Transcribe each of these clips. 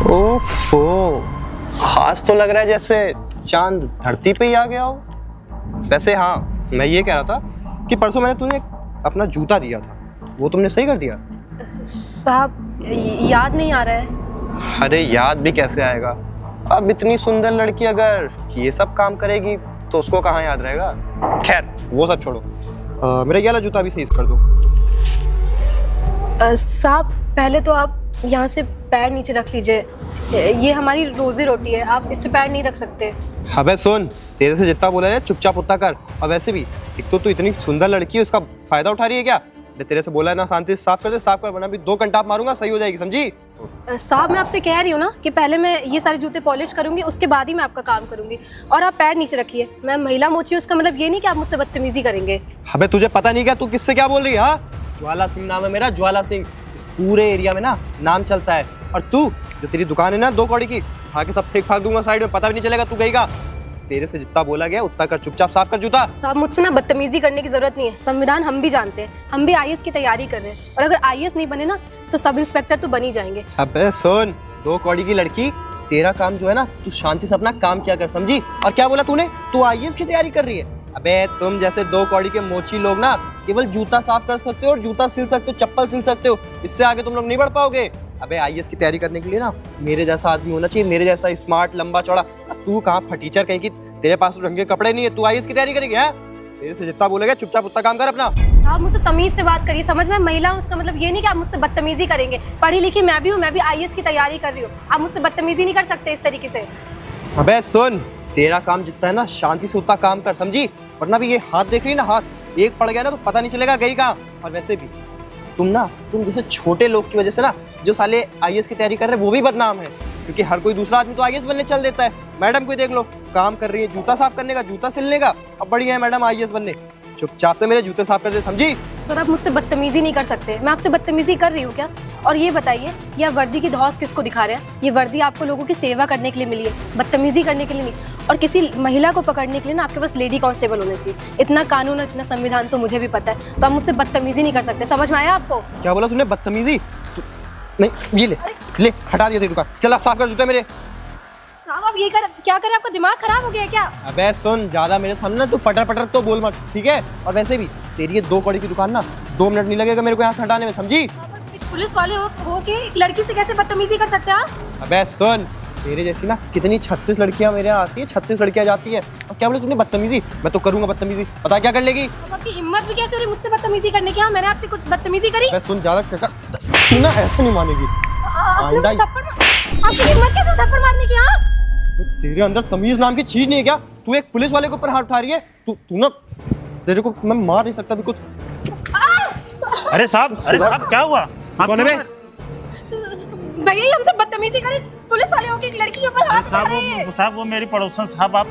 ओफो, आज तो लग रहा है जैसे चांद धरती पे ही आ गया हो। वैसे हाँ, मैं ये कह रहा था कि परसों मैंने तुम्हें अपना जूता दिया था, वो तुमने सही कर दिया? साहब याद नहीं आ रहा है। अरे याद भी कैसे आएगा? अब इतनी सुंदर लड़की अगर ये सब काम करेगी तो उसको कहाँ याद रहेगा। खैर वो सब छोड़ो, मेरा ये वाला जूता भी सही कर दो। साहब पहले तो आप यहाँ से पैर नीचे रख लीजिए, ये हमारी रोजी रोटी है, आप इस पे पैर नहीं रख सकते। अबे सुन, तेरे से जितना बोला है चुपचाप उतना कर। और वैसे भी एक तो तू इतनी सुंदर लड़की है, उसका फायदा उठा रही है क्या? तेरे से बोला है ना शांति से साफ कर दे, साफ कर, वरना भी 2 घंटा मारूंगा, सही हो जाएगी, समझी? साहब मैं आपसे कह रही हूँ ना कि पहले मैं ये सारे जूते पॉलिश करूंगी, उसके बाद ही मैं आपका काम करूंगी। और आप पैर नीचे रखिए। मैं महिला मोची हूँ, उसका मतलब ये नहीं कि आप मुझसे बदतमीजी करेंगे। अबे तुझे पता नहीं क्या तू किससे क्या बोल रही है? ज्वाला सिंह नाम है मेरा, ज्वाला सिंह। इस पूरे एरिया में ना नाम चलता है। और तू जो तेरी दुकान है ना 2 कौड़ी की, आके सब फेंक फाक दूंगा साइड में, पता भी नहीं चलेगा तू कहेगा। तेरे से जितना बोला गया उतना कर, चुपचाप साफ कर जूता। साहब मुझसे ना बदतमीजी करने की जरूरत नहीं है, संविधान हम भी जानते हैं, हम भी आईएएस की तैयारी कर रहे हैं। और अगर आईएएस नहीं बने ना तो सब इंस्पेक्टर तो बन ही जाएंगे। अबे सुन, 2 कौड़ी की लड़की, तेरा काम जो है ना, तू शांति से अपना काम किया कर, समझी? और क्या बोला तूने? तू आईएएस की तैयारी कर रही है? अबे तुम जैसे 2 कौड़ी के मोची लोग ना केवल जूता साफ कर सकते हो और जूता सिल सकते हो, चप्पल सिल सकते हो, इससे आगे तुम लोग नहीं बढ़ पाओगे। अबे आईएएस की तैयारी करने के लिए ना मेरे जैसा आदमी होना चाहिए, मेरे जैसा स्मार्ट, लंबा चौड़ा। तू कहाँ फटीचर कहीं की, तेरे पास तो रंगे कपड़े नहीं है, तू आईएएस की तैयारी करेगी? है तेरे से जितना बोलेगा चुपचाप उतना काम कर अपना। आप मुझसे तमीज से बात करिए, समझ में? महिला हूँ, उसका मतलब ये नहीं कि आप मुझसे बदतमीजी करेंगे। पढ़ी लिखी मैं भी हूँ, मैं भी आईएएस की तैयारी कर रही हूँ, आप मुझसे बदतमीजी नहीं कर सकते इस तरीके से। अबे सुन, तेरा काम जितना है ना शांति से उतना काम कर, समझी? वरना भी ये हाथ देख रही है ना, हाथ एक पड़ गया ना तो पता नहीं चलेगा गई कहाँ। और वैसे भी तुम जैसे छोटे लोग की वजह से ना जो साले आईएएस की तैयारी कर रहे हैं वो भी बदनाम है, क्योंकि हर कोई दूसरा आदमी तो आईएएस बनने चल देता है। मैडम को देख लो, काम कर रही है जूता साफ करने का, जूता सिलने का, अब बढ़िया है मैडम आईएएस बनने। चुपचाप से मेरे जूते साफ कर दे, समझी? सर आप मुझसे बदतमीजी नहीं कर सकते, मैं आपसे बदतमीजी कर रही हूँ क्या? और ये बताइए, यह वर्दी की धौस किसको दिखा रहे हैं? ये वर्दी आपको लोगों की सेवा करने के लिए मिली है, बदतमीजी करने के लिए नहीं। और किसी महिला को पकड़ने के लिए ना आपके पास लेडी कांस्टेबल होना चाहिए। इतना कानून और इतना संविधान तो मुझे भी पता है, तो आप मुझसे बदतमीजी नहीं कर सकते। समझ में आया आपको? क्या बोला तूने? बदतमीजी? नहीं, ये ले हटा दिया तेरी दुकान, चल आप साफ कर जूते मेरे। साहब आप ये क्या करें? आपका दिमाग खराब हो गया है क्या? अबे सुन, ज्यादा मेरे सामने ना तू पटर पटर तो बोल मत, ठीक है? और वैसे भी तेरी ये 2 कौड़ी की दुकान ना 2 मिनट नहीं लगेगा मेरे को यहाँ से हटाने में, समझी? पुलिस वाले हो के एक लड़की से कैसे बदतमीजी कर सकते हैं आप? अबे सुन, तेरे जैसी ना कितनी 36 लड़कियां मेरे यहाँ आती है, 36 लड़कियां जाती है। और क्या बोले तूने? बदतमीजी? मैं तो करूंगा बदतमीजी, पता क्या कर लेगी? अब आपकी हिम्मत भी कैसे हो रही मुझसे बदतमीजी करने की? हाँ मैंने आपसे कुछ बदतमीजी करी? अबे सुन, ज्यादा चक्कर तू ना ऐसे नहीं मानेगी। आपकी हिम्मत कैसे थप्पड़ मारने की? हाँ तेरे अंदर तमीज नाम की चीज नहीं है क्या? तू एक पुलिस वाले के ऊपर हाथ उठा रही है। तू ना, तेरे को मैं मार नहीं सकता भी कुछ। अरे साहब क्या हुआ? कौन है बे? भैया ये हमसे बदतमीजी करे, पुलिस वाले होके एक लड़की के ऊपर हाथ उठा रहे हैं। साहब वो मेरी पड़ोसन साहब, आप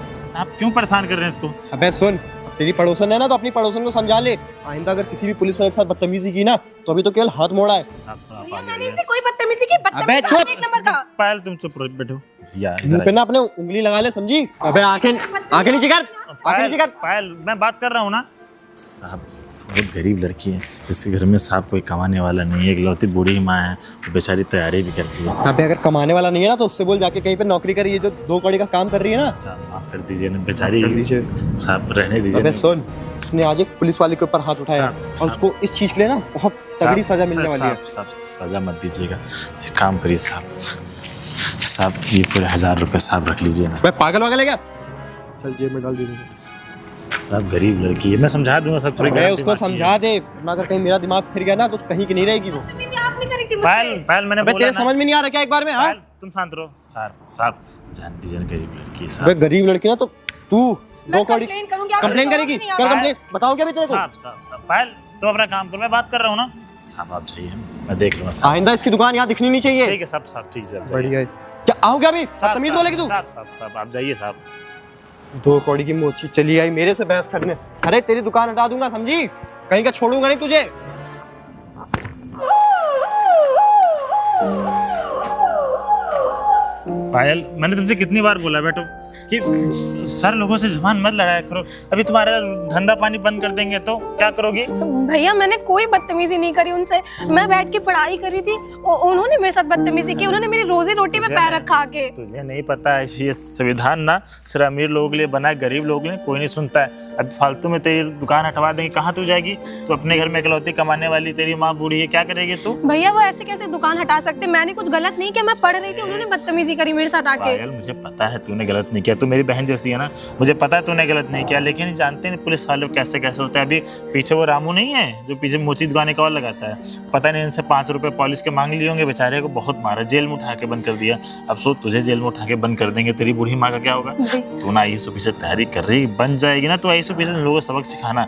क्यों परेशान कर रहे हैं इसको? अबे सुन, तेरी पड़ोसन है ना तो अपनी पड़ोसन को समझा ले। आइंदा अगर किसी भी पुलिस वाले के साथ बदतमीजी की ना तो अभी तो केवल हाथ मोड़ा है। भैया मैंने इनसे कोई बदतमीजी की, अबे चुप! एक नंबर का। पायल तुम चुप रहो, बैठो यार। मुंह पे ना अपने उंगली लगा ले, समझी? अबे आंखें नीचे कर, आंखें नीचे कर। पायल मैं बात कर रहा हूँ ना। साहब बहुत गरीब लड़की है, इसके घर में साहब कोई कमाने वाला नहीं है, इकलौती बूढ़ी माँ है, वो बेचारी तैयारी भी करती है। अबे अगर कमाने वाला नहीं है ना तो उससे बोल जाके कहीं पे नौकरी करी है, जो 2 कौड़ी का काम कर रही है ना। साहब माफ कर दीजिए ना, बेचारी साहब रहने दीजिए। अबे सुन, उसने आज एक पुलिस वाले के ऊपर हाथ उठाया और उसको इस चीज के लिए ना बहुत तगड़ी सजा मिलने वाली है। साहब सजा मत दीजिएगा, एक काम करिए साहब ये पूरे 1000 रुपये साहब रख लीजिए ना। पागल वागल है क्या? चल जेब में डाल दीजिए। साहब गरीब लड़की है, मैं समझा दूंगा सब। थोड़ी मैं उसको समझा दे, वरना अगर कहीं मेरा दिमाग फिर गया ना तो कहीं की नहीं रहेगी वो। आपने करी थी पायल मैंने बोला तेरे समझ में नहीं आ रहा क्या एक बार में? हाँ तुम शांत रहो। साहब जान दीजिए गरीब लड़की है साहब। गरीब लड़की ना तो तू 2 कौड़ी कंप्लेन करेगी? कर कंप्लेन, बताओ क्या भी तेरे को? साहब पायल तो अपना काम करो, मैं बात कर रहा हूँ ना। साहब आप चाहिए, मैं देख लूंगा। आइंदा इसकी दुकान यहाँ दिखनी नहीं चाहिए। ठीक है साहब ठीक है। बढ़िया है। क्या आओ क्या अभी? तमीज बोलेगी तू? साहब आप जाइए साहब। 2 कौड़ी की मोची चली आई मेरे से बहस करने। अरे तेरी दुकान हटा दूंगा, समझी? कहीं का छोड़ूंगा नहीं तुझे। पायल, मैंने तुमसे कितनी बार बोला बेटो कि सर लोगों से जुबान मत लड़ाया करो। अभी तुम्हारा धंधा पानी बंद कर देंगे तो क्या करोगी? भैया मैंने कोई बदतमीजी नहीं करी उनसे, मैं बैठ के पढ़ाई करी थी, उन्होंने मेरे साथ बदतमीजी की, उन्होंने मेरी रोजी रोटी पे पैर रखा के। तुझे नहीं पता है ये संविधान ना सिर्फ अमीर लोगों के लिए बना है, गरीब लोगों के लिए कोई नहीं सुनता है। अब फालतू में तेरी दुकान हटवा देंगे, कहाँ तू जाएगी? तो अपने घर में इकलौती कमाने वाली तेरी माँ बूढ़ी है, क्या करेगी तू? भैया वो ऐसे कैसे दुकान हटा सकते? मैंने कुछ गलत नहीं किया, मैं पढ़ रही थी, उन्होंने बदतमीजी करी मेरे साथ आके। पायल, मुझे पता है तूने गलत नहीं किया, तू मेरी बहन जैसी है ना, मुझे पता है तूने गलत नहीं किया, लेकिन जानते नहीं पुलिस वालों कैसे कैसे होता है। अभी पीछे वो रामू नहीं है जो पीछे मोची दुकान का और लगाता है, पता नहीं इनसे 5 रुपए पॉलिश के मांग लिए होंगे, बेचारे को बहुत मारा, जेल में उठा के बंद कर दिया। अब सोच तुझे जेल में उठा के बंद कर देंगे, तेरी बूढ़ी माँ का क्या होगा? तू ना IAS ऑफिसर तैयारी कर रही बन जाएगी ना, तो IAS ऑफिसर लोगों को सबक सिखाना।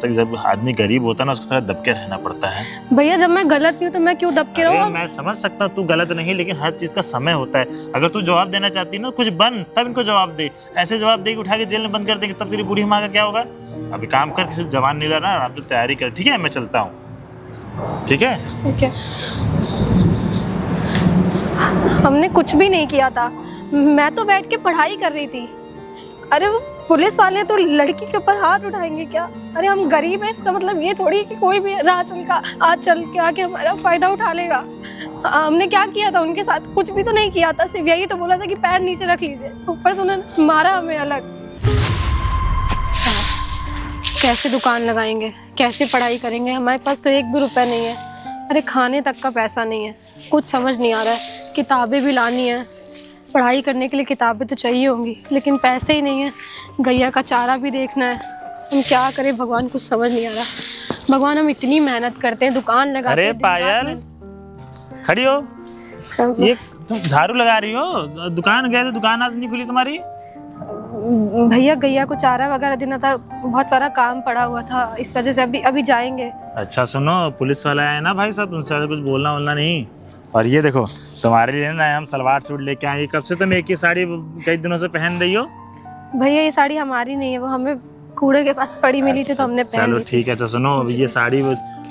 जब आदमी गरीब होता है ना, उसको सारा दबके रहना पड़ता है। भैया जब मैं गलत नहीं हूँ तो मैं क्यों दबके रहूँ? मैं समझ सकता हूँ तू गलत नहीं, लेकिन हर चीज का समय होता है। अगर तू जवाब देना चाहती है ना, कुछ बन तब इनको जवाब दे। ऐसे जवाब दे उठा के जेल में बंद कर देंगे, तब तेरी बूढ़ी माँ का क्या होगा? अभी काम कर, किसी जवान नहीं लाना, आप तो तैयारी कर। ठीक है, मैं चलता हूँ। ठीक है, ठीक है। हमने कुछ भी नहीं किया था, मैं तो बैठ के पढ़ाई कर रही थी। अरे वो पुलिस वाले तो लड़की के ऊपर हाथ उठाएंगे क्या? अरे हम गरीब हैं, इसका मतलब ये थोड़ी कि कोई भी राह चल के आके हमारा फायदा उठा लेगा। हमने क्या किया था उनके साथ? कुछ भी तो नहीं किया था, सिर्फ यही तो बोला था कि पैर नीचे रख लीजिए, ऊपर से उन्होंने मारा हमें अलग। कैसे दुकान लगाएंगे, कैसे पढ़ाई करेंगे? हमारे पास तो 1 भी रुपया नहीं है। अरे खाने तक का पैसा नहीं है, कुछ समझ नहीं आ रहा है। किताबें भी लानी है, पढ़ाई करने के लिए किताबें तो चाहिए होंगी, लेकिन पैसे ही नहीं है। गैया का चारा भी देखना है, हम क्या करें भगवान? कुछ समझ नहीं आ रहा। भगवान हम इतनी मेहनत करते हैं, दुकान लगाते हैं। अरे पायल खड़ी हो, ये तुम झाड़ू लगा रही हो? दुकान गए थे, दुकान आज नहीं खुली तुम्हारी? भैया गैया को चारा वगैरह देना था, बहुत सारा काम पड़ा हुआ था, इस वजह से अभी जाएंगे। अच्छा सुनो, पुलिस वाला है ना भाई साहब, तुमसे कुछ बोलना वोलना नहीं। और ये देखो तुम्हारे लिए ना हम सलवार सूट लेके आए। कब से तुम एक ही साड़ी कई दिनों से पहन रही हो? भैया ये साड़ी हमारी नहीं है, वो हमें कूड़े के पास पड़ी मिली थी तो हमने पहन ली। चलो ठीक है, तो सुनो अब ये साड़ी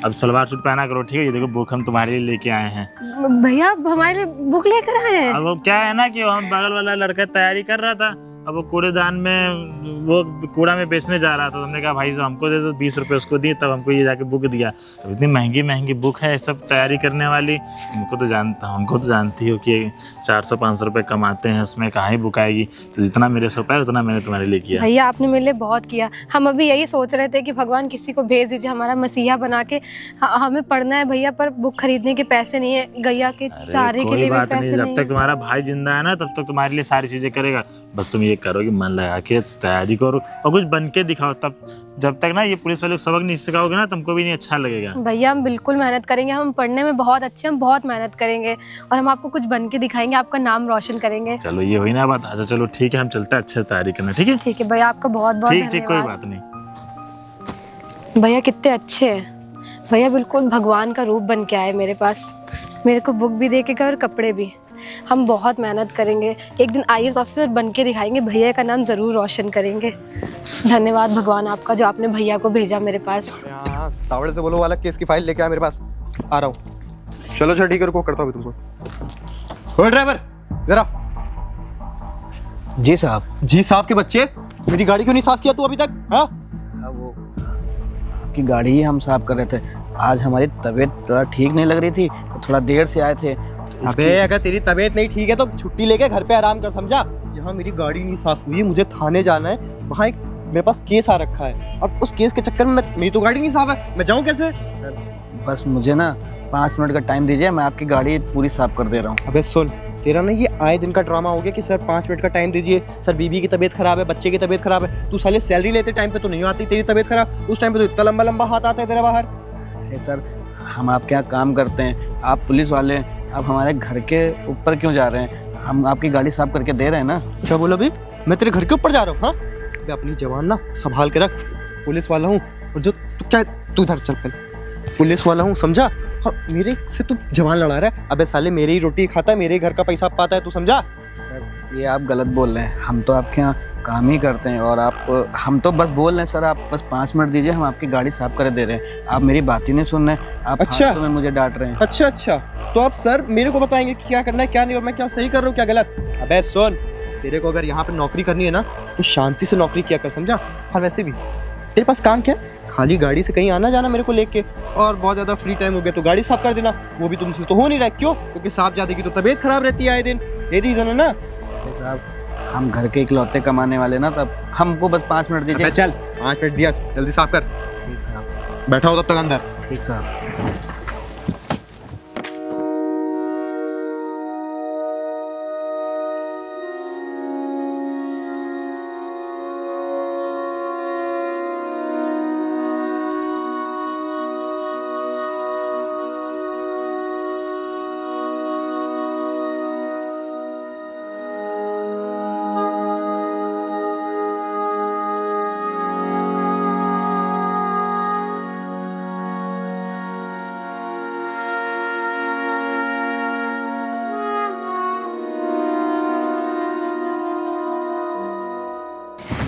अब सलवार सूट पहना करो, ठीक है? ये देखो बुक हम तुम्हारे लिए लेके आए हैं। भैया हमारे लिए बुक लेकर आए हैं? अब वो क्या है ना कि हम बगल वाला लड़का तैयारी कर रहा था, अब वो कूड़ेदान में वो कूड़ा में बेचने जा रहा था, तो हमने कहा भाई साहब हमको दे दो, 20 रुपये उसको दिए, तब हमको ये जाके बुक दिया। तो इतनी महंगी महंगी बुक है, सब तैयारी करने वाली। उनको तो जानती हो कि 400-500 रुपये कमाते हैं, उसमें कहाँ ही बुक आएगी। तो जितना मेरे से पाया उतना मैंने तुम्हारे लिए किया। भैया आपने मेरे लिए बहुत किया। हम अभी यही सोच रहे थे कि भगवान किसी को भेज दीजिए हमारा मसीहा बना के, हमें पढ़ना है भैया, पर बुक खरीदने के पैसे नहीं है, गैया के चारे के लिए भी पैसे नहीं। जब तक तुम्हारा भाई जिंदा है ना, तब तक तुम्हारे लिए सारी चीजें करेगा। बस तुम ये करो कि मन लगा के तैयारी करो और कुछ बन के दिखाओ। तब जब तक ना ये पुलिस वाले सबक नहीं सिखाओगे ना, तुमको भी नहीं अच्छा लगेगा। भैया हम बिल्कुल मेहनत करेंगे, हम पढ़ने में बहुत अच्छे, हम बहुत मेहनत करेंगे और हम आपको कुछ बन के दिखाएंगे, आपका नाम रोशन करेंगे। चलो ये हुई ना बात। अच्छा चलो ठीक है, हम चलते हैं, अच्छे से तैयारी करना। ठीक है? ठीक है भैया, आपका बहुत बहुत ठीक ठीक, कोई धन्यवाद। बात नहीं। भैया कितने अच्छे हैं भैया, बिल्कुल भगवान का रूप बन के आए मेरे पास। मेरे को बुक भी दे के गए और कपड़े भी। हम बहुत मेहनत करेंगे, एक दिन IAS ऑफिसर बन के दिखाएंगे, भैया का नाम ज़रूर रोशन करेंगे। धन्यवाद भगवान आपका, जो आपने भैया को भेजा मेरे पास। तावड़े से बोलो वाला केस की फाइल लेके आ मेरे पास, आ रहा हूँ। चलो चलो ठीक है, रुको करता हूँ तुमको। ओए ड्राइवर जरा। जी साहब। जी साहब के बच्चे, मेरी गाड़ी क्यों नहीं साफ किया तू अभी तक? हाँ वो आपकी गाड़ी ही हम साफ कर रहे थे। आज हमारी तबीयत थोड़ा ठीक नहीं लग रही थी, तो थोड़ा देर से आए थे। अबे अगर तेरी तबीयत नहीं ठीक है तो छुट्टी लेके घर पे आराम कर, समझा? यहाँ मेरी गाड़ी नहीं साफ हुई, मुझे थाने जाना है, वहाँ एक मेरे पास केस आ रखा है, और उस केस के चक्कर में मेरी तो गाड़ी नहीं साफ है, मैं जाऊँ कैसे? सर बस मुझे ना 5 मिनट का टाइम दीजिए, मैं आपकी गाड़ी पूरी साफ कर दे रहा हूँ। अबे सुन, तेरा ना ये आए दिन का ड्रामा हो गया कि सर 5 मिनट का टाइम दीजिए, सर बीबी की तबीयत खराब है, बच्चे की तबीयत खराब है। तू साले सैलरी लेते टाइम पे तो नहीं आती, तेरी तबीयत खराब, उस टाइम पे तो इतना लंबा लंबा हाथ आता है तेरा बाहर। अरे सर हम आपके यहाँ काम करते हैं, आप पुलिस वाले, आप हमारे घर के ऊपर क्यों जा रहे हैं? हम आपकी गाड़ी साफ करके दे रहे हैं ना। क्या बोला भाई? मैं तेरे घर के ऊपर जा रहा हूँ? हाँ अबे अपनी जवान ना संभाल के रख, पुलिस वाला हूँ। और जो तू क्या, तू इधर चल पहले, पुलिस वाला हूँ समझा? हाँ मेरे से तू जवान लड़ा रहा है। अबे साले मेरे ही रोटी खाता है, मेरे ही घर का पैसा पाता है, तू समझा? सर ये आप गलत बोल रहे हैं, हम तो आपके यहाँ काम ही करते हैं, और हम तो बस बोल रहे हैं सर, आप बस 5 मिनट दीजिए, हम आपकी गाड़ी साफ कर दे रहे हैं। आप मेरी बात ही नहीं सुन रहे, आप अच्छा फालतू में मुझे डांट रहे हैं। अच्छा, तो आप सर मेरे को बताएंगे कि क्या करना है क्या नहीं, और मैं क्या सही कर रहा हूँ क्या गलत? अबे सुन, तेरे को अगर यहाँ पे नौकरी करनी है ना तो शांति से नौकरी किया कर, समझा? और वैसे भी तेरे पास काम क्या है? खाली गाड़ी से कहीं आना जाना मेरे को लेके, और बहुत ज़्यादा फ्री टाइम हो गया तो गाड़ी साफ कर देना। वो भी तुमसे तो हो नहीं रहा है, क्यों? क्योंकि साफ ज़्यादा की तो तबीयत खराब रहती है आए दिन, ये रीज़न है ना? साहब हम घर के इकलौते कमाने वाले ना, तब हमको बस 5 मिनट दीजिए। चल 5 मिनट दिया, जल्दी साफ कर। ठीक साहब। बैठा हो तब तक अंदर। ठीक साहब।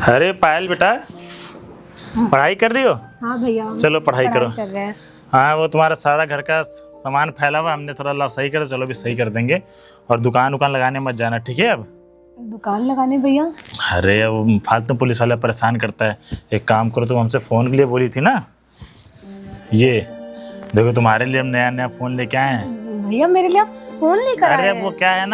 अरे पायल बेटा, पढ़ाई कर रही हो? हाँ भैया, चलो पढ़ाई करो। कर रहे हैं। हाँ, वो तुम्हारा सारा घर का सामान फैला हुआ, हमने थोड़ा ला सही करा, चलो भी सही कर देंगे। और दुकान लगाने मत जाना, ठीक है? अब दुकान लगाने भैया? अरे वो फालतू पुलिस वाला परेशान करता है। एक काम करो, तुम हमसे फ़ोन के लिए बोली थी ना, ये देखो तुम्हारे लिए हम नया नया फ़ोन लेके आए हैं। भैया मेरे लिए आप फोन लेकर आए अरे हैं? वो क्या है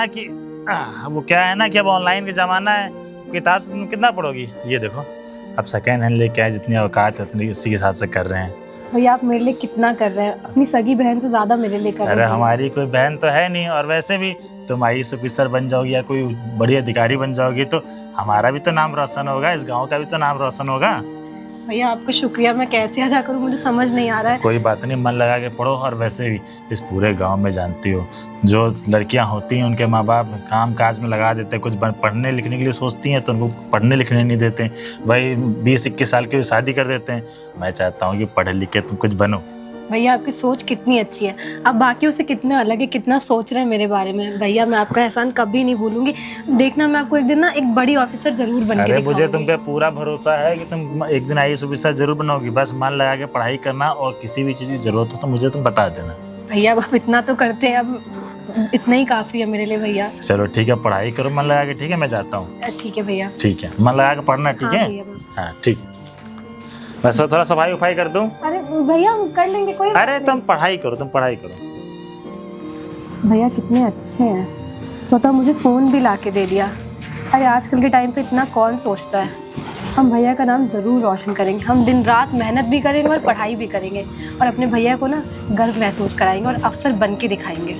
ना कि अब ऑनलाइन का ज़माना है, किताब से तुम कितना पढ़ोगी? ये देखो, अब सेकेंड हैंड लेके आए, जितनी औकात है उतनी उसी के हिसाब से कर रहे हैं। भैया आप मेरे लिए कितना कर रहे हैं, अपनी सगी बहन से ज्यादा मेरे लिए कर रहे अरे हैं। हमारी कोई बहन तो है नहीं, और वैसे भी तुम IAS ऑफिसर बन जाओगी या कोई बड़ी अधिकारी बन जाओगी तो हमारा भी तो नाम रोशन होगा, इस गांव का भी तो नाम रोशन होगा। भैया आपका शुक्रिया मैं कैसे अदा करूं, मुझे समझ नहीं आ रहा है। कोई बात नहीं, मन लगा के पढ़ो। और वैसे भी इस पूरे गांव में जानती हो, जो लड़कियां होती हैं उनके माँ बाप काम काज में लगा देते हैं, कुछ पढ़ने लिखने के लिए सोचती हैं तो उनको पढ़ने लिखने नहीं देते, भाई 20-21 साल की शादी कर देते हैं। मैं चाहता हूँ कि पढ़े लिखे तुम कुछ बनो। भैया आपकी सोच कितनी अच्छी है, आप बाकियों से कितने अलग है, कितना सोच रहे हैं मेरे बारे में। भैया मैं आपका एहसान कभी नहीं भूलूंगी, देखना मैं आपको एक दिन ना एक बड़ी ऑफिसर जरूर बन के अरे मुझे दिखाऊंगी। तुम पे पूरा भरोसा है कि तुम एक दिन IAS ऑफिसर जरूर बनोगी, बस मन लगा के पढ़ाई करना, और किसी भी चीज़ की जरूरत हो तो मुझे तुम बता देना। भैया अब आप इतना तो करते हैं, अब इतना ही काफी है मेरे लिए भैया। चलो ठीक है, पढ़ाई करो मन लगा के, ठीक है? मैं जाता हूँ। ठीक है भैया। ठीक है, मन लगा के पढ़ना, ठीक हाँ है? भैया। हाँ ठीक। वैसे थोड़ा सफाई उफाई कर दूँ? अरे भैया हम कर लेंगे, कोई बात अरे तुम पढ़ाई करो। नहीं। भैया कितने अच्छे हैं, मतलब मुझे फ़ोन भी ला के दे दिया। अरे आजकल के टाइम पे इतना कौन सोचता है। हम भैया का नाम ज़रूर रोशन करेंगे, हम दिन रात मेहनत भी करेंगे और पढ़ाई भी करेंगे, और अपने भैया को ना गर्व महसूस कराएंगे और अफसर बन के दिखाएंगे।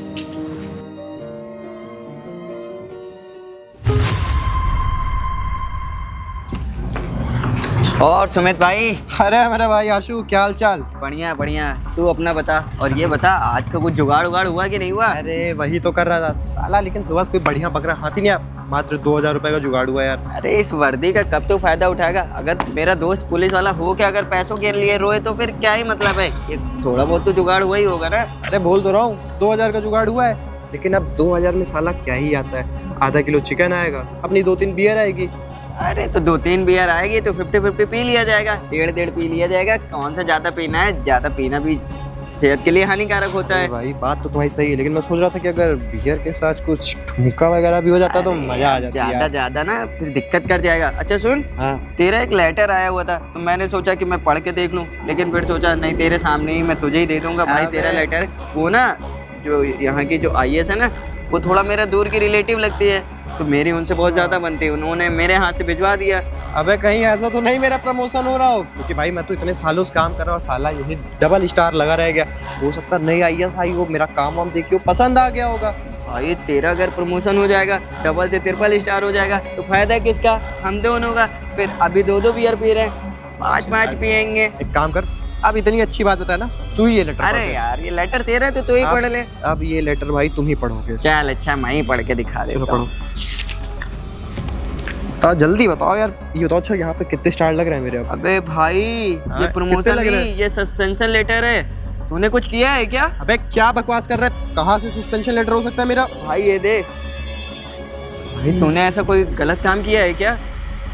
और सुमित भाई? अरे मेरे भाई आशु, क्या हाल चाल? बढ़िया बढ़िया, तू अपना बता। और ये बता, आज का कुछ जुगाड़ उगाड़ हुआ कि नहीं हुआ? अरे वही तो कर रहा था साला, लेकिन सुबह से कोई बढ़िया बकरा हाथी नहीं आया। मात्र 2000 रुपए का जुगाड़ हुआ यार। अरे इस वर्दी का कब तो फायदा उठाएगा? अगर मेरा दोस्त पुलिस वाला हो के अगर पैसों के लिए रोए तो फिर क्या ही मतलब है? ये थोड़ा बहुत तो जुगाड़ हुआ ही होगा ना। अरे बोल तो रहा हूँ 2000 का जुगाड़ हुआ है, लेकिन अब 2000 में साला क्या ही आता है? आधा किलो चिकन आएगा, अपनी 2-3 बियर आएगी। अरे तो 2-3 बियर आएगी तो 50-50 पी लिया जाएगा, 1.5 पी लिया जाएगा। कौन सा ज्यादा पीना है? ज्यादा पीना भी सेहत के लिए हानिकारक होता है। भाई बात तो तुम्हारी सही है, लेकिन मैं सोच रहा था कि अगर बियर के साथ कुछ ठुमका वगैरह भी हो जाता तो मजा आ जाता। ज्यादा ना फिर दिक्कत कर जाएगा। अच्छा सुन, हाँ। तेरा एक लेटर आया हुआ था तो मैंने सोचा कि मैं पढ़ के देख लूं, लेकिन फिर सोचा नहीं, तेरे सामने ही मैं तुझे ही दे दूंगा। भाई तेरा लेटर, वो ना जो यहाँ की जो IAS है ना, वो थोड़ा मेरा दूर की रिलेटिव लगती है, तो मेरी उनसे बहुत ज्यादा बनती है। उन्होंने मेरे हाथ से भिजवा दिया। अबे कहीं ऐसा तो नहीं मेरा प्रमोशन हो रहा हो? क्योंकि भाई मैं तो इतने सालों से काम कर रहा हूँ, साला यही डबल स्टार लगा रह गया। हो सकता है नई IAS आई हो, मेरा काम वाम देखियो पसंद आ गया होगा। भाई तेरा अगर प्रमोशन हो जाएगा, डबल से ट्रिपल स्टार हो जाएगा, तो फायदा किसका? हम दोनों का। फिर अभी 2-2 बियर पी रहे हैं, 5-5 पियेंगे। एक काम कर, अब इतनी अच्छी बात बता ना, तू ही ये लेटर अरे यार ये लेटर तेरा है तो तू ही पढ़ ले। अब ये लेटर भाई तुम ही पढ़ोगे। चल अच्छा, मैं ही पढ़ के दिखा देता चलो हूँ। पढ़ो। जल्दी बताओ यार, ये बताओ अच्छा यहाँ पे कितने स्टार लग रहे हैं मेरे? अब अबे भाई हाँ, ये कितने प्रमोशन लग रहे नहीं, हैं? ये सस्पेंशन लेटर है। तूने कुछ किया है क्या? अबे क्या बकवास कर रहा है? कहाँ से सस्पेंशन लेटर हो सकता है मेरा? भाई ये देख, भाई तूने ऐसा कोई गलत काम किया है क्या?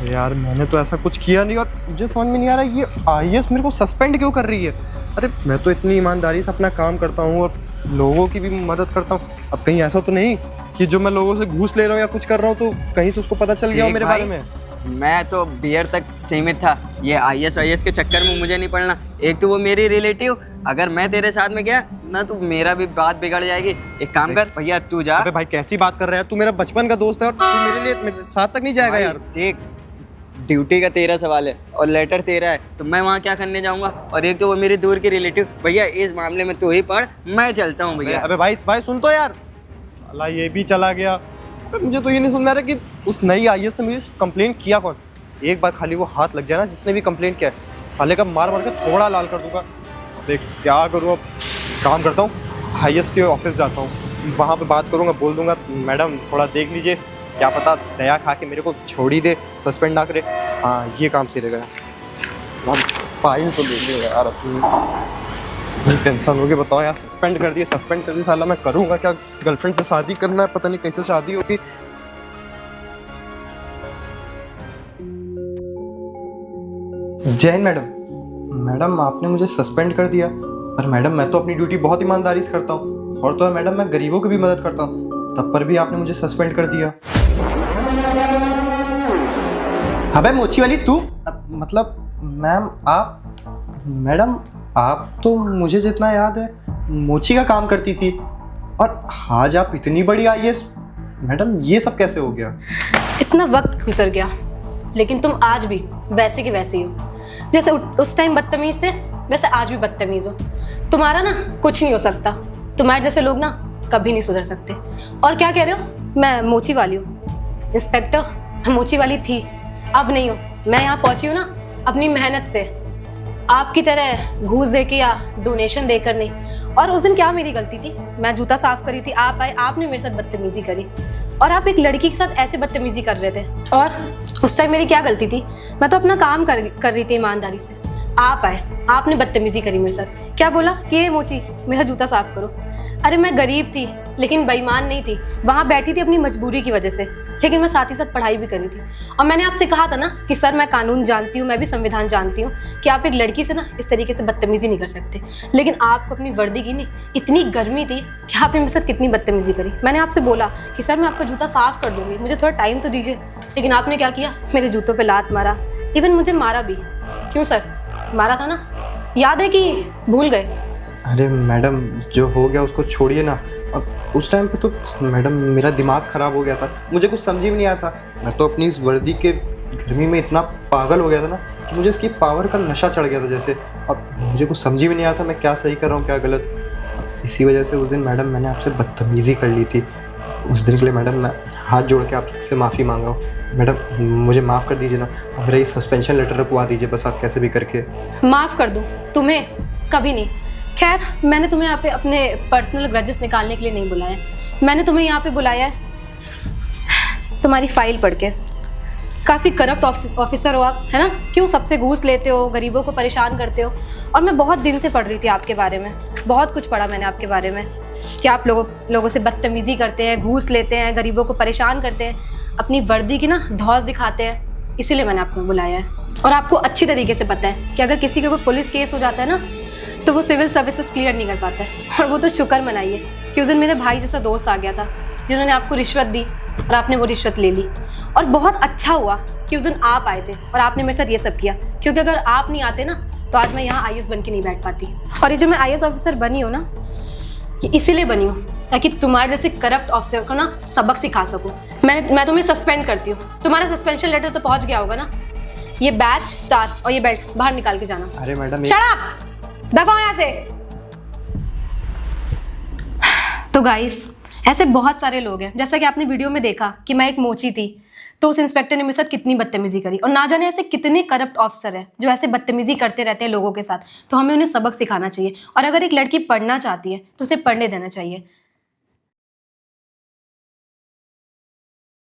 यार मैंने तो ऐसा कुछ किया नहीं, और मुझे समझ में नहीं आ रहा ये IAS मेरे को सस्पेंड क्यों कर रही है? अरे मैं तो इतनी ईमानदारी से अपना काम करता हूँ और लोगों की भी मदद करता हूँ, अब कहीं ऐसा तो नहीं कि जो मैं लोगों से घूस ले रहा हूँ या कुछ कर रहा हूँ तो कहीं से उसको पता चल गया हो देख मेरे भाई, बारे में? मैं तो बियर तक सीमित था, ये IAS के चक्कर में मुझे नहीं पड़ना। एक तो वो मेरी रिलेटिव, अगर मैं तेरे साथ में गया ना तो मेरा भी बात बिगड़ जाएगी। एक काम कर भैया, तू जा। अबे भाई कैसी बात कर रहा है, तू मेरा बचपन का दोस्त है और तू मेरे लिए मेरे साथ तक नहीं जाएगा भाई, यार। देख, ड्यूटी का तेरा सवाल है और लेटर तेरा है, तो मैं वहाँ क्या करने जाऊँगा? और एक तो वो मेरी दूर की रिलेटिव। भैया इस मामले में तू ही पढ़, मैं चलता हूँ भैया। अबे भाई भाई सुन तो यार, साला ये भी चला गया। अबे मुझे तो ये नहीं समझ में आ रहा कि उस नई IAS से मुझे कंप्लेन किया कौन। एक बार खाली वो हाथ लग जाए ना जिसने भी कंप्लेन किया है, साले का मार मार के थोड़ा लाल कर दूंगा। देख क्या करूँ अब, काम करता हूँ, IAS के ऑफिस जाता हूँ, वहाँ पे बात करूँगा, बोल दूंगा मैडम थोड़ा देख लीजिए, क्या पता दया खा के मेरे को छोड़ ही दे, सस्पेंड ना करे। हाँ ये काम सही रहेगा। फाइन तो दे दे यार, अपनी टेंशन होगी। बताओ यार, सस्पेंड कर दिए साला, मैं करूँगा क्या? गर्लफ्रेंड से शादी करना है, पता नहीं कैसे शादी होगी। जैन मैडम आपने मुझे सस्पेंड कर दिया। पर मैडम मैं तो अपनी ड्यूटी बहुत ईमानदारी से करता हूँ, और तो मैडम मैं गरीबों की भी मदद करता हूँ, तब पर भी आपने मुझे सस्पेंड कर दिया। अबे मोची वाली तू, मतलब मैम आप, मैडम आप तो मुझे जितना याद है मोची का काम करती थी, और आज आप इतनी बड़ी IAS। मैडम ये सब कैसे हो गया? इतना वक्त गुजर गया, लेकिन तुम आज भी वैसे के वैसे ही हो। जैसे उस टाइम बदतमीज थे, वैसे आज भी बदतमीज हो। तुम्हारा ना कुछ नहीं हो सकता, तुम्हारे जैसे लोग ना कभी नहीं सुधर सकते। और क्या कह रहे हो, मैं मोची वाली हूँ? इंस्पेक्टर मोची वाली थी, अब नहीं हो। मैं यहाँ पहुँची हूँ ना अपनी मेहनत से, आपकी तरह घूस दे के या डोनेशन देकर नहीं। और उस दिन क्या मेरी गलती थी? मैं जूता साफ करी थी, आप आए, आपने मेरे साथ बदतमीजी करी, और आप एक लड़की के साथ ऐसे बदतमीजी कर रहे थे। और उस टाइम मेरी क्या गलती थी? मैं तो अपना काम कर रही थी ईमानदारी से। आप आए, आपने बदतमीजी करी मेरे साथ। क्या बोला कि ये मोची मेरा जूता साफ करो। अरे मैं गरीब थी लेकिन बेईमान नहीं थी, वहाँ बैठी थी अपनी मजबूरी की वजह से, लेकिन मैं साथ ही साथ पढ़ाई भी करी थी। और मैंने आपसे कहा था ना कि सर मैं कानून जानती हूँ, मैं भी संविधान जानती हूँ कि आप एक लड़की से ना इस तरीके से बदतमीजी नहीं कर सकते। लेकिन आपको अपनी वर्दी की नहीं, इतनी गर्मी थी कि आपने मेरे साथ कितनी बदतमीजी करी। मैंने आपसे बोला कि सर मैं आपका जूता साफ कर दूंगी, मुझे थोड़ा टाइम तो दीजिए, लेकिन आपने क्या किया? मेरे जूतों पर लात मारा, इवन मुझे मारा भी। क्यों सर? मारा था ना, याद है कि भूल गए? अरे मैडम जो हो गया उसको छोड़िए ना। अब उस टाइम पे तो मैडम मेरा दिमाग ख़राब हो गया था, मुझे कुछ समझ ही नहीं आ रहा था। मैं तो अपनी इस वर्दी के गर्मी में इतना पागल हो गया था ना कि मुझे इसकी पावर का नशा चढ़ गया था जैसे। अब मुझे कुछ समझ ही भी नहीं आ रहा था मैं क्या सही कर रहा हूँ क्या गलत। इसी वजह से उस दिन मैडम मैंने आपसे बदतमीज़ी कर ली थी। उस दिन के लिए मैडम मैं हाथ जोड़ के आपसे माफ़ी मांग रहा हूँ। मैडम मुझे माफ़ कर दीजिए ना, मेरा ये सस्पेंशन लेटर रखवा दीजिए बस आप कैसे भी करके। माफ़ कर दूँ तुम्हें? कभी नहीं। खैर मैंने तुम्हें यहाँ पे अपने पर्सनल ग्रजेस निकालने के लिए नहीं बुलाया, मैंने तुम्हें यहाँ पे बुलाया है तुम्हारी फाइल पढ़ के। काफ़ी करप्ट ऑफिसर हो आप, है ना? क्यों सबसे घूस लेते हो, गरीबों को परेशान करते हो। और मैं बहुत दिन से पढ़ रही थी आपके बारे में, बहुत कुछ पढ़ा मैंने आपके बारे में कि आप लोगों से बदतमीज़ी करते हैं, घूस लेते हैं, गरीबों को परेशान करते हैं, अपनी वर्दी की ना धौस दिखाते हैं। इसीलिए मैंने आपको बुलाया है। और आपको अच्छी तरीके से पता है कि अगर किसी के ऊपर पुलिस केस हो जाता है ना तो वो सिविल सर्विसेज क्लियर नहीं कर पाता है। और वो तो शुक्र मनाइए कि उस दिन मेरे भाई जैसा दोस्त आ गया था जिन्होंने आपको रिश्वत दी और आपने वो रिश्वत ले ली। और बहुत अच्छा हुआ कि उस दिन आप आए थे और आपने मेरे साथ ये सब किया, क्योंकि अगर आप नहीं आते ना तो आज मैं यहाँ IAS बन के नहीं बैठ पाती। और ये जो मैं IAS ऑफिसर बनी हूँ ना, ये इसीलिए बनी हूँ ताकि तुम्हारे जैसे करप्ट ऑफिसर को ना सबक सिखा सकूँ। मैं तुम्हें सस्पेंड करती हूँ, तुम्हारा सस्पेंशन लेटर तो पहुँच गया होगा ना। ये बैच, स्टार और ये बेल्ट बाहर निकाल के जाना। अरे मैडम शट अप! दफा यहाँ से। तो गाइस ऐसे बहुत सारे लोग हैं, जैसा कि आपने वीडियो में देखा कि मैं एक मोची थी तो उस इंस्पेक्टर ने मेरे साथ कितनी बदतमीजी करी। और ना जाने ऐसे कितने करप्ट ऑफिसर हैं जो ऐसे बदतमीजी करते रहते हैं लोगों के साथ। तो हमें उन्हें सबक सिखाना चाहिए। और अगर एक लड़की पढ़ना चाहती है तो उसे पढ़ने देना चाहिए।